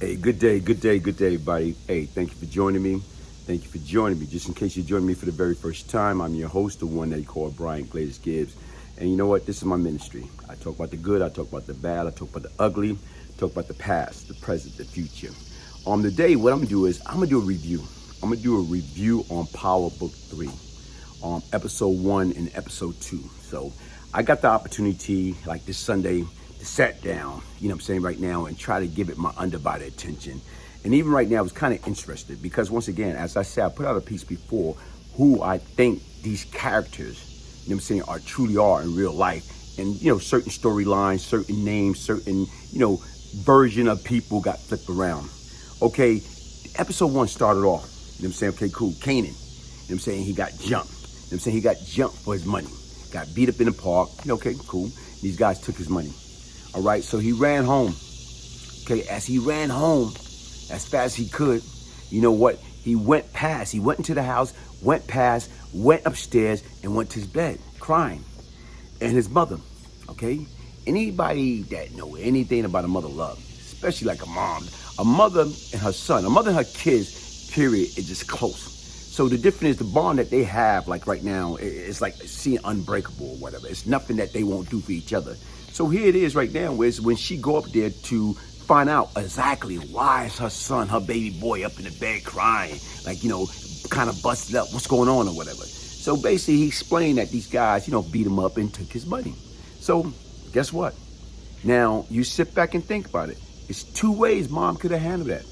Hey, good day, everybody. Hey, thank you for joining me. Thank you for joining me. Just in case you're joining me for the very first time, I'm your host, the one they call Glaze Gibbs. And you know what? This is my ministry. I talk about the good, I talk about the bad, I talk about the ugly, I talk about the past, the present, the future. Today, what I'm gonna do is I'm gonna do a review. I'm gonna do a review on Power Book 3, episode 1 and episode 2. So I got the opportunity, like this Sunday, to sit down, you know what I'm saying, right now and try to give it my undivided attention. And even right now, I was kind of interested because once again, as I said, I put out a piece before who I think these characters, you know what I'm saying, truly are in real life. And, you know, certain storylines, certain names, certain, you know, version of people got flipped around. Okay, episode 1 started off, you know what I'm saying, okay, cool, Kanan, you know what I'm saying, he got jumped. You know what I'm saying, he got jumped for his money. Got beat up in the park, okay, cool. These guys took his money. All right, so he ran home. Okay, as he ran home, as fast as he could, you know what? He went into the house, went upstairs, and went to his bed, crying. And his mother, okay? Anybody that know anything about a mother love, especially like a mother and her son, a mother and her kids, period, is just close. So the difference is the bond that they have, like right now, it's like seeing unbreakable or whatever. It's nothing that they won't do for each other. So here it is right now, when she go up there to find out exactly why is her son, her baby boy, up in the bed crying, like, you know, kind of busted up, what's going on or whatever. So basically he explained that these guys, you know, beat him up and took his money. So guess what? Now you sit back and think about it. It's 2 ways mom could have handled that.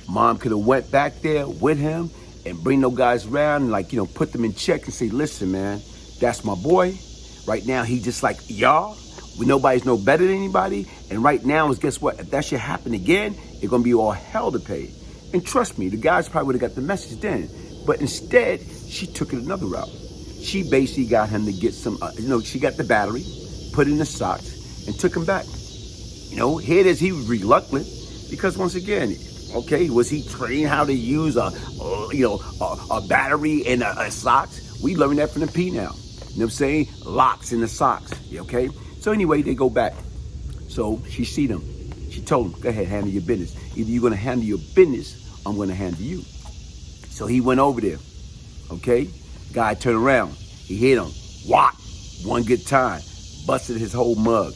Mom could have went back there with him and bring those guys around and, like, you know, put them in check and say, listen, man, that's my boy. Right now, he just like y'all. Nobody's no better than anybody. And right now, guess what? If that should happen again, it's going to be all hell to pay. And trust me, the guys probably would have got the message then. But instead, she took it another route. She basically got him to get some, she got the battery, put it in the socks, and took him back. You know, here it is. He was reluctant because once again, okay, was he trained how to use a battery and a socks? We learned that from the PENAL. You know what I'm saying? Locks in the socks, okay? So anyway, they go back. So she see them. She told him, go ahead, handle your business. Either you're going to handle your business, I'm going to handle you. So he went over there, okay? Guy turned around. He hit him. Whop. One good time. Busted his whole mug.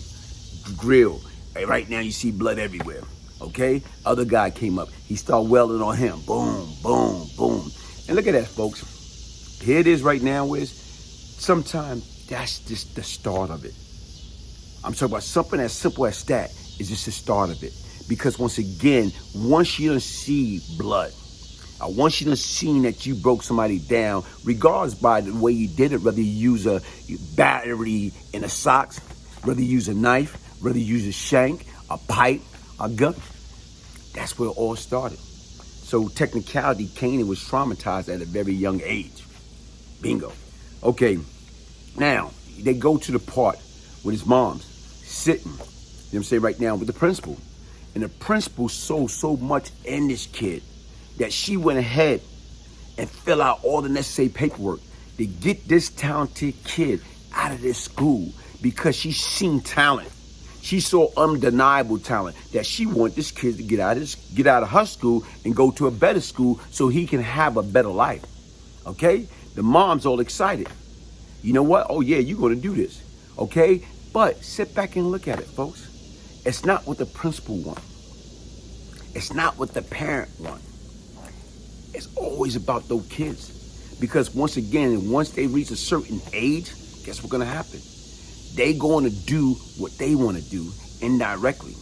Grill. Hey, right now you see blood everywhere, okay? Other guy came up. He started welding on him. Boom, boom, boom. And look at that, folks. Here it is right now, sometimes that's just the start of it. I'm talking about something as simple as that is just the start of it. Because once again, once you don't see blood, once you don't see that you broke somebody down, regardless by the way you did it, whether you use a battery in a socks, whether you use a knife, whether you use a shank, a pipe, a gun, that's where it all started. So technicality, Kanan was traumatized at a very young age. Bingo. Okay, now they go to the part with his mom's sitting, you know what I'm saying, right now with the principal. And the principal saw so much in this kid that she went ahead and fill out all the necessary paperwork to get this talented kid out of this school because she seen talent. She saw undeniable talent that she wanted this kid to get out of her school and go to a better school so he can have a better life. Okay? The mom's all excited. You know what? Oh yeah, you're gonna do this. Okay? But sit back and look at it, folks. It's not what the principal wants. It's not what the parent wants. It's always about those kids. Because once again, once they reach a certain age, guess what's gonna happen? They going to do what they want to do indirectly.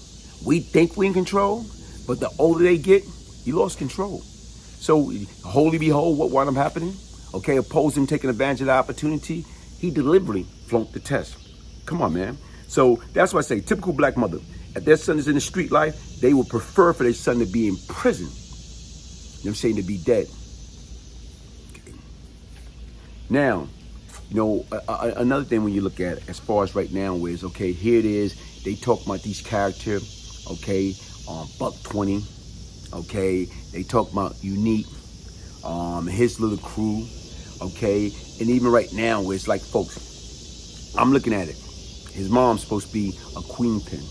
We think we in control, but the older they get, you lost control. So, holy behold, what wound up happening? Okay, opposed him taking advantage of the opportunity, he deliberately flunked the test. Come on, man. So that's why I say, typical black mother, if their son is in the street life, they would prefer for their son to be in prison. You know what I'm saying? To be dead. Okay. Now, you know, another thing when you look at it, as far as right now is, okay, here it is. They talk about these characters, okay, Buck 20, okay. They talk about Unique, his little crew, okay. And even right now, it's like, folks, I'm looking at it. His mom's supposed to be a queen pin.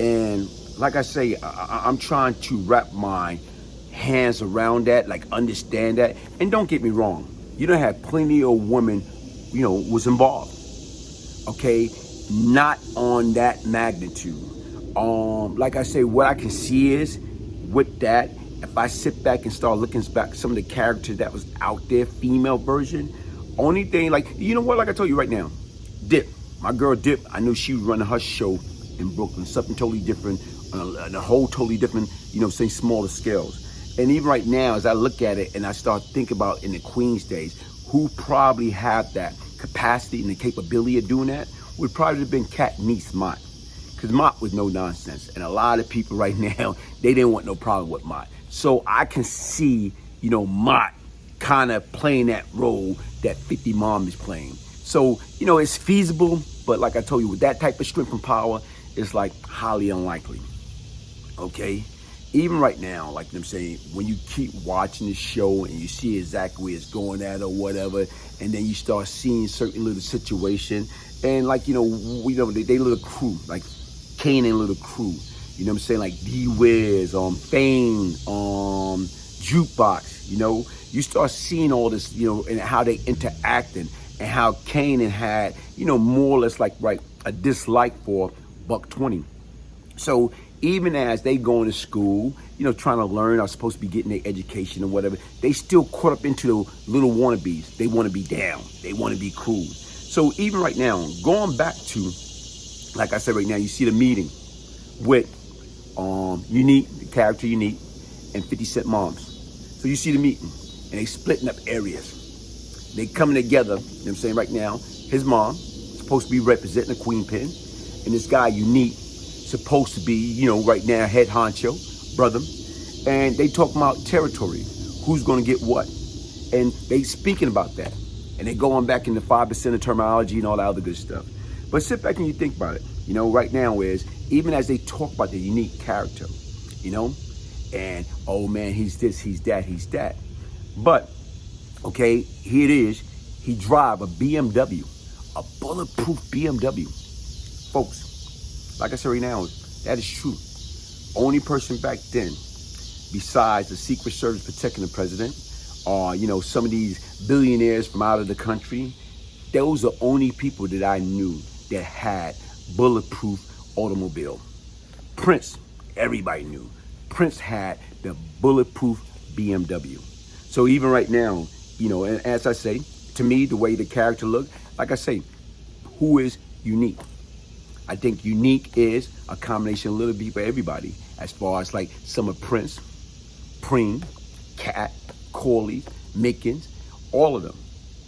And like I say, I'm trying to wrap my hands around that, like understand that. And don't get me wrong, you don't have plenty of women, was involved. Okay, not on that magnitude. Like I say, what I can see is with that, if I sit back and start looking back some of the characters that was out there, female version, only thing, like, you know what, like I told you right now, Dip, my girl Dip, I knew she was running her show in Brooklyn, something totally different, on a whole totally different, say smaller scales. And even right now, as I look at it and I start thinking about in the Queens days, who probably have that capacity and the capability of doing that, would probably have been Cat niece Mott. Because Mott was no nonsense. And a lot of people right now, they didn't want no problem with Mott. So I can see, Mott kind of playing that role that 50 Mom is playing. So, it's feasible, but like I told you, with that type of strength and power, it's like highly unlikely. Okay? Even right now, like I'm saying, when you keep watching the show and you see exactly where it's going at or whatever, and then you start seeing certain little situation, and like, they little crew, like Kanan little crew, you know what I'm saying, like D-Wiz, Fame, Jukebox, you start seeing all this, and how they interacting, and how Kanan had, more or less like, right, a dislike for Buck-20. So even as they go into school, trying to learn, are supposed to be getting their education or whatever, they still caught up into the little wannabes. They want to be down. They want to be cool. So even right now, going back to, like I said right now, you see the meeting with Unique, the character Unique, and 50 Cent Moms. So you see the meeting, and they splitting up areas. They coming together, I'm saying right now, his mom supposed to be representing the Queen Pen, and this guy Unique supposed to be, right now, head honcho, brother. And they talk about territory, who's gonna get what. And they speaking about that. And they going back into 5% of terminology and all that other good stuff. But sit back and you think about it. Right now is, even as they talk about the Unique character, and, oh man, he's this, he's that, he's that. But, okay, here it is. He drive a BMW, a bulletproof BMW. Folks, like I said right now, that is true. Only person back then, besides the Secret Service protecting the president, or, some of these billionaires from out of the country, those are only people that I knew that had bulletproof automobile. Prince, everybody knew. Prince had the bulletproof BMW. So even right now, and as I say, to me, the way the character looked, like I say, who is Unique? I think Unique is a combination of little bit for everybody, as far as like some of Prince, Preem, Cat, Corley, Mickens, all of them,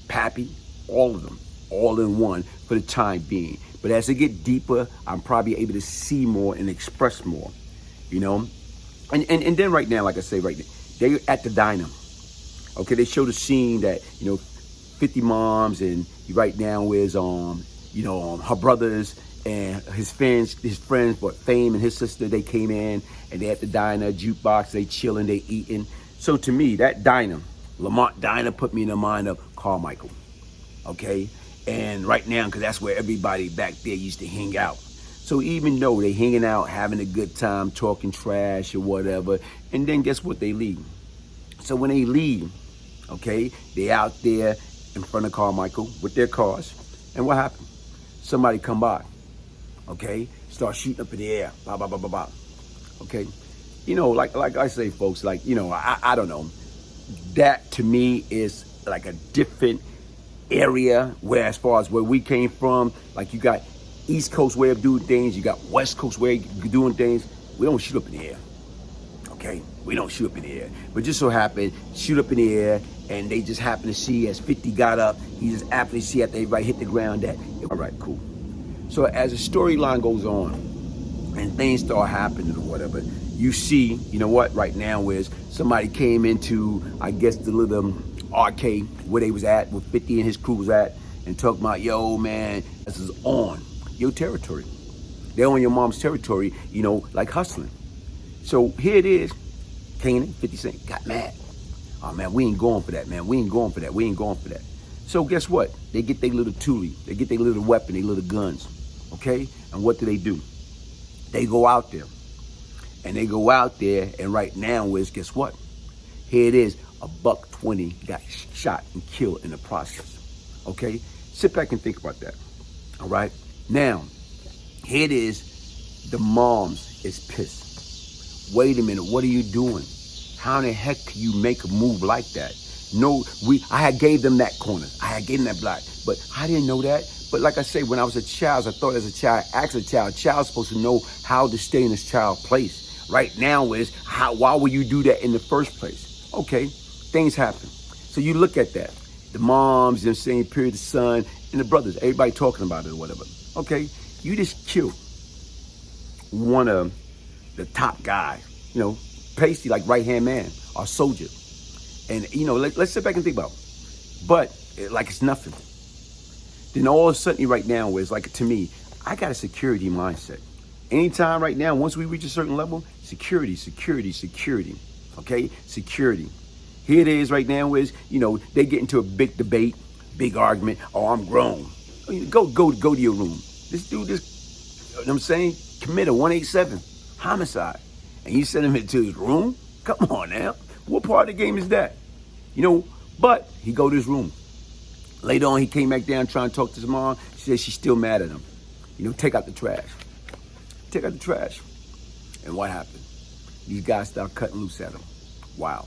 Pappy, all of them, all in one for the time being. But as they get deeper, I'm probably able to see more and express more, And then right now, like I say, right now, they're at the diner. Okay, they show the scene that, 50 Moms and right now is, her brothers and his friends, but Fame and his sister, they came in and they at the diner, jukebox, they chilling, they eating. So to me, that diner, Lamont Diner, put me in the mind of Carmichael, okay? And right now, because that's where everybody back there used to hang out. So even though they hanging out, having a good time, talking trash or whatever, and then guess what, they leave. So when they leave, okay, they out there in front of Carmichael with their cars, and what happened? Somebody come by, okay, start shooting up in the air, blah, blah, blah, blah, blah, okay? Like I say, folks, like, I don't know. That to me is like a different area where, as far as where we came from, like you got East Coast way of doing things, you got West Coast way of doing things. We don't shoot up in the air, okay? We don't shoot up in the air. But just so happened, shoot up in the air, and they just happen to see as 50 got up, he just happened to see after everybody hit the ground that, all right, cool. So as the storyline goes on and things start happening or whatever, you see, right now is somebody came into, I guess, the little arcade where they was at, where 50 and his crew was at, and talking about, yo, man, this is on your territory. They're on your mom's territory, like hustling. So here it is, Kanan, 50 Cent, got mad. Oh, man, we ain't going for that, man. We ain't going for that. We ain't going for that. So guess what? They get their little toolie. They get their little weapon, their little guns, okay? And what do? They go out there, And they go out there, and right now is, guess what? Here it is, a $120 got shot and killed in the process. Okay? Sit back and think about that. All right? Now, here it is, the moms is pissed. Wait a minute, what are you doing? How in the heck can you make a move like that? No, I had gave them that corner. I had gave them that block, but I didn't know that. But like I say, when I was a child, I thought as a child, ask a child's supposed to know how to stay in this child's place. Right now is, why would you do that in the first place? Okay, things happen. So you look at that. The moms, you know what I'm saying, period, the son, and the brothers, everybody talking about it or whatever. Okay, you just killed one of the top guys, you know, Pacey, like right-hand man, our soldier. And, you know, let's sit back and think about it. But, like it's nothing. Then all of a sudden right now is like, to me, I got a security mindset. Anytime right now, once we reach a certain level, security, okay? Security. Here it is right now is, you know, they get into a big debate, big argument. Oh, I'm grown. Go to your room. This dude just, you know what I'm saying, commit a 187 homicide. And you send him into his room? Come on now. What part of the game is that? You know, but he go to his room. Later on, he came back down trying to talk to his mom. She said she's still mad at him. You know, take out the trash. Take out the trash. And what happened? These guys start cutting loose at him. Wow.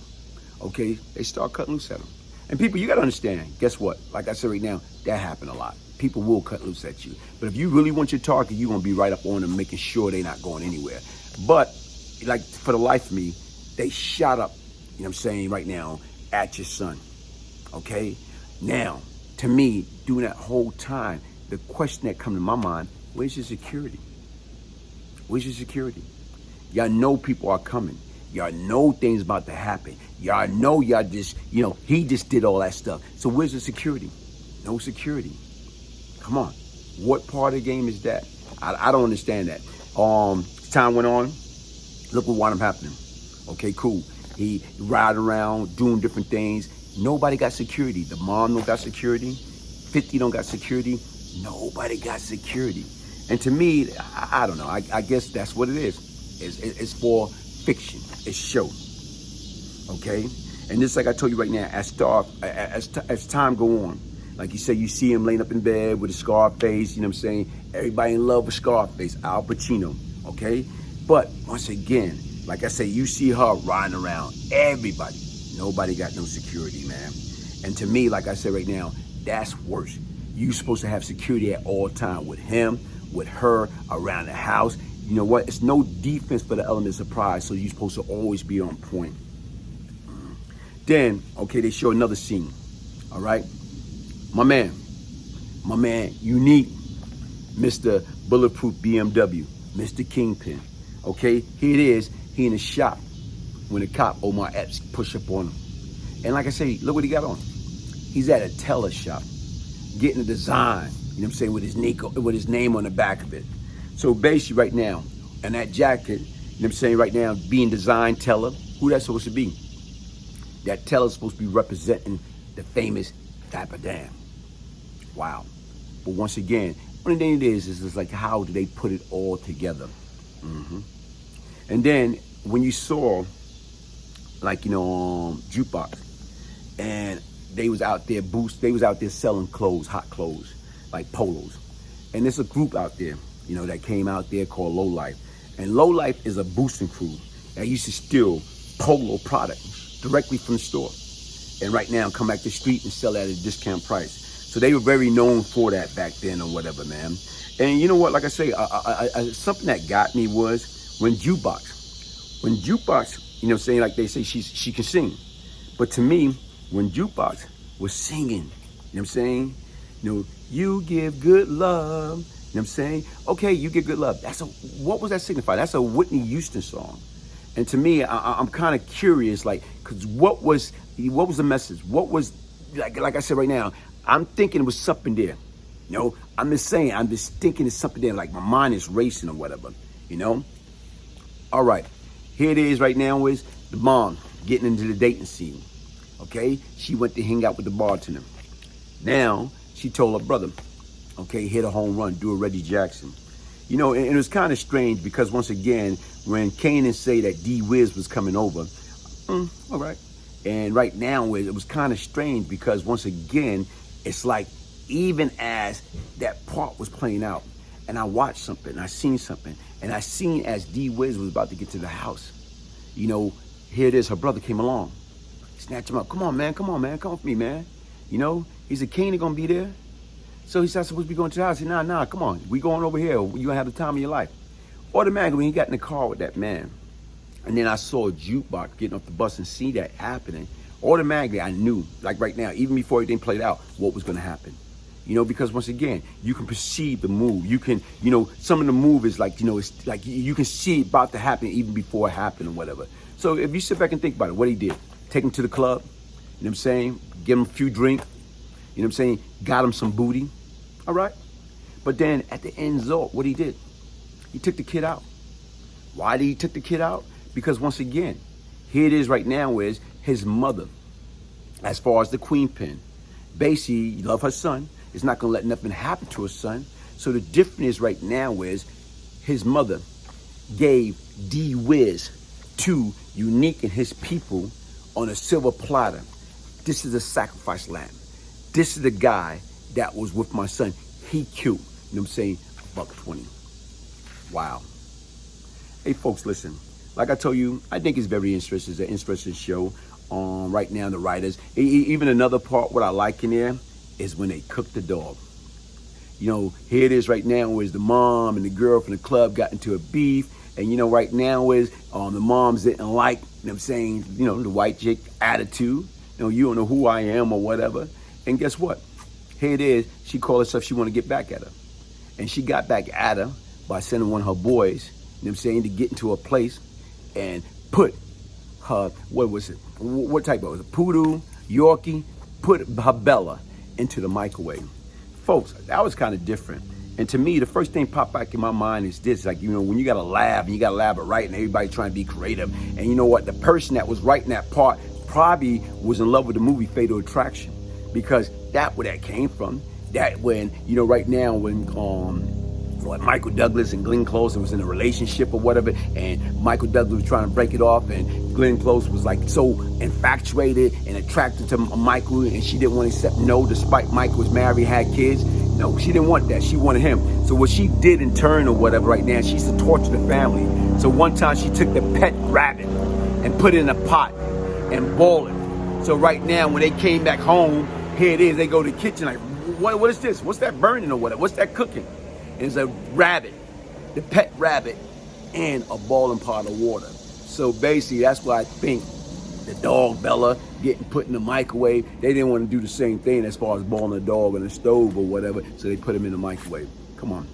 Okay, they start cutting loose at him. And people, you got to understand, guess what? Like I said right now, that happened a lot. People will cut loose at you. But if you really want your target, you're going to be right up on them, making sure they're not going anywhere. But, like, for the life of me, they shot up, you know what I'm saying, right now, at your son. Okay? Now, to me, during that whole time, the question that come to my mind, where's your security? Where's your security? Y'all know people are coming. Y'all know things about to happen. Y'all know y'all just, you know, he just did all that stuff. So where's the security? No security. Come on. What part of the game is that? I don't understand that. Time went on. Look what wound up happening. Okay, cool. He ride around doing different things. Nobody got security. The mom don't got security. 50 don't got security. Nobody got security. And to me, I don't know. I guess that's what it is. It's for fiction. It's show. Okay? And just like I told you right now, as time go on, like you say, you see him laying up in bed with a Scarface, you know what I'm saying? Everybody in love with Scarface, Al Pacino, okay? But once again, like I say, you see her riding around, everybody. Nobody got no security, man. And to me, like I said right now, that's worse. You supposed to have security at all time with him, with her, around the house. You know what? It's no defense for the element of surprise, so you're supposed to always be on point. Then, okay, they show another scene, all right? My man, unique, Mr. Bulletproof BMW, Mr. Kingpin, okay? Here it is, he in the shop when the cop, Omar Epps, push up on him. And like I say, look what he got on. He's at a teller shop, getting a design, you know what I'm saying, with his name on the back of it. So basically right now, and that jacket, you know what I'm saying, right now, being design teller, who that's supposed to be? That teller's supposed to be representing the famous Dapper Dan. Wow. But once again, only thing it is like how do they put it all together? And then when you saw, like, you know, Jukebox, and they was out there selling clothes, hot clothes, like polos. And there's a group out there, you know, that came out there called Low Life. And Low Life is a boosting crew that used to steal polo products directly from the store. And right now come back to the street and sell at a discount price. So they were very known for that back then or whatever, man. And you know what, like I say, something that got me was when Jukebox, you know what I'm saying, like they say she can sing. But to me, when Jukebox was singing, you know what I'm saying, you know, you give good love, you know what I'm saying? Okay, you give good love. What was that signify? That's a Whitney Houston song. And to me, I'm kind of curious, like, cause what was the message? What was, like I said right now, I'm thinking it was something there. You know, I'm just thinking it's something there, like my mind is racing or whatever, you know? All right, here it is right now is the mom getting into the dating scene, okay? She went to hang out with the bartender. Now, she told her brother, okay, hit a home run, do a Reggie Jackson. You know, and it was kind of strange because once again, when Kanan say that D-Wiz was coming over, all right. And right now, it was kind of strange because once again, it's like even as that part was playing out, and I watched something, I seen something, and I seen as D-Wiz was about to get to the house, you know, here it is, her brother came along, snatched him up. Come on, man, come with me, man. You know, he said, Kanan gonna be there. So he said, I'm supposed to be going to the house. He said, nah, come on, we going over here. You gonna have the time of your life. Automatically, when he got in the car with that man, and then I saw a jukebox getting off the bus and see that happening, automatically I knew, like right now, even before everything played out, what was gonna happen. You know, because once again, you can perceive the move. You can, you know, some of the move is like, you know, it's like you can see it about to happen even before it happened or whatever. So if you sit back and think about it, what he did, take him to the club, you know what I'm saying? Give him a few drinks, you know what I'm saying? Got him some booty, all right? But then at the end result, what he did, he took the kid out. Why did he take the kid out? Because once again, here it is right now is his mother, as far as the queen pin, basically love her son, is not gonna let nothing happen to her son. So the difference is right now is his mother gave D-Wiz to Unique and his people on a silver platter. This is a sacrifice lamb. This is the guy that was with my son. He killed, you know what I'm saying, $120. Wow. Hey folks, listen, like I told you, I think it's very interesting. It's an interesting show. Right now, the writers, even another part, what I like in there is when they cook the dog. You know, here it is right now is the mom and the girl from the club got into a beef. And, you know, right now is the moms didn't like, you know what I'm saying, you know, the white chick attitude. You know, you don't know who I am or whatever. And guess what? Here it is. She called herself, she want to get back at her. And she got back at her by sending one of her boys, you know what I'm saying, to get into a place and put her, what was it? What type of, was it poodoo, Yorkie? Put her Bella into the microwave. Folks, that was kind of different. And to me, the first thing popped back in my mind is this, like, you know, when you got to lab and you got to lab it right and everybody trying to be creative. And you know what? The person that was writing that part probably was in love with the movie Fatal Attraction, because that's where that came from. That when, you know, right now when Michael Douglas and Glenn Close was in a relationship or whatever, and Michael Douglas was trying to break it off, and Glenn Close was like so infatuated and attracted to Michael, and she didn't want to accept no, despite Michael was married, had kids. No, she didn't want that. She wanted him. So what she did in turn or whatever right now, she used to torture the family. So one time she took the pet rabbit and put it in a pot and boiled it. So right now when they came back home, here it is, they go to the kitchen like, what is this? What's that burning or whatever? What's that cooking? And it's a rabbit, the pet rabbit, and a boiling pot of water. So basically that's why I think the dog Bella getting put in the microwave, they didn't want to do the same thing as far as boiling a dog on the stove or whatever, so they put him in the microwave. Come on.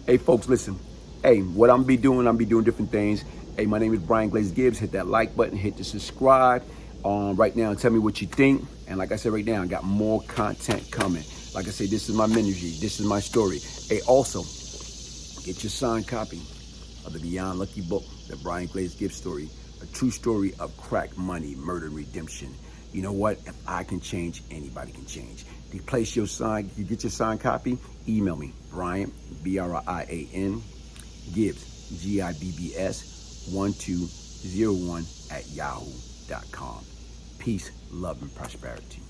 Hey folks, listen. Hey, what I'm be doing different things. Hey, my name is Brian Glaze Gibbs. Hit that like button, hit the subscribe right now, and tell me what you think. And like I said right now, I got more content coming. Like I say, this is my ministry, this is my story. Hey, also, get your signed copy of the Beyond Lucky book, the Brian Glaze Gibbs story, a true story of crack money, murder, and redemption. You know what? If I can change, anybody can change. To place your sign, you get your signed copy, email me, Brian, B-R-I-A-N, Gibbs, G-I-B-B-S, 1201 @yahoo.com. Peace, love, and prosperity.